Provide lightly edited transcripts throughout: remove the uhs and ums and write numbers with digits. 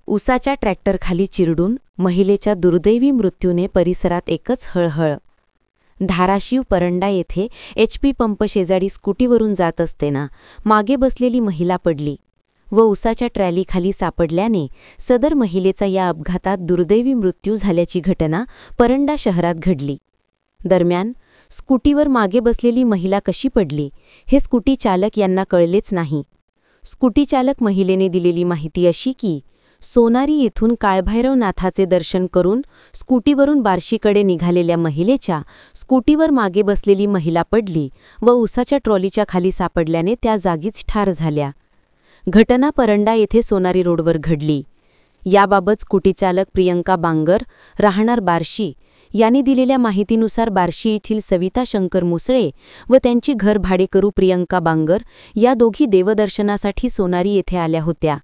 उसाच्या ट्रॅक्टरखाली चिरडून महिलेच्या दुर्दैवी मृत्यूने परिसरात एकच हळहळ। धाराशिव परंडा येथे HP पंप शेजारी स्कूटीवरून जात असताना मागे बसलेली महिला पडली व उसाच्या ट्रॅलीखाली सापडल्याने सदर महिलेचा या अपघातात दुर्दैवी मृत्यू झाल्याची घटना परंडा शहरात घडली। दरम्यान स्कूटीवर मागे बसलेली महिला कशी पडली हे स्कूटी चालक यांना कळलेच नाही। स्कूटी चालक महिलेने दिलेली माहिती अशी की सोनारी येथून काळभैरवनाथाचे दर्शन करून स्कूटीवरून बार्शीकडे निघालेल्या महिलेच्या स्कूटीवर मागे बसलेली महिला पडली व उसाच्या ट्रॉलीच्या खाली सापडल्याने त्या जागीच ठार झाल्या। घटना परंडा येथे सोनारी रोडवर घडली। याबाबत स्कूटी चालक प्रियंका बांगर राहणार बार्शी यांनी दिलेल्या माहितीनुसार बार्शी येथील सविता शंकर मुसळे व त्यांची घर भाडेकरू प्रियंका बांगर या दोघी देवदर्शनासाठी सोनारी येथे आल्या होत्या।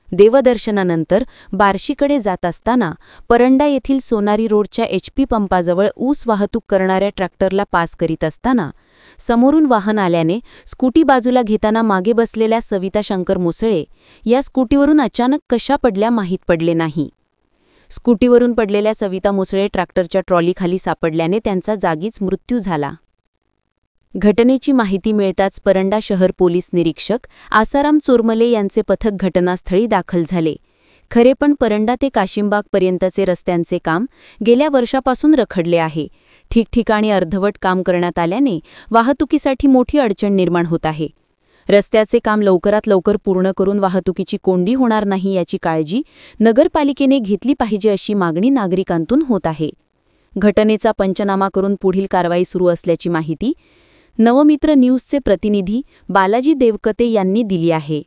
देवदर्शनानंतर बार्शीकडे जात असताना परंडा येथील सोनारी रोडच्या HP पंपाजवळ ऊस वाहतूक करणाऱ्या ट्रॅक्टरला पास करीत असताना समोरून वाहन आल्याने स्कूटी बाजूला घेताना मागे बसलेल्या सविता शंकर मुसळे या स्कूटीवरून अचानक कशा पडल्या माहीत पडले नाही। स्कूटीवरून पडलेल्या सविता मुसळे ट्रॅक्टरच्या ट्रॉलीखाली सापडल्याने त्यांचा जागीच मृत्यू झाला। घटनेची माहिती मिळताच परंडा शहर पोलीस निरीक्षक आसाराम चोरमले यांचे पथक घटनास्थळी दाखल झाले। खरे पण परंडा ते काशिमबागपर्यंतचे रस्त्यांचे काम गेल्या वर्षापासून रखडले आहे। ठिकठिकाणी अर्धवट काम करण्यात आल्याने वाहतुकीसाठी मोठी अडचण निर्माण होत आहे। रस्त्याचे काम लवकरात लवकर पूर्ण करून वाहतुकीची कोंडी होणार नाही याची काळजी नगरपालिकेने घेतली पाहिजे अशी मागणी नागरिकांतून होत आहे। घटनेचा पंचनामा करून पुढील कारवाई सुरू असल्याची माहिती नवमित्र न्यूजचे प्रतिनिधी बालाजी देवकते यांनी दिली आहे।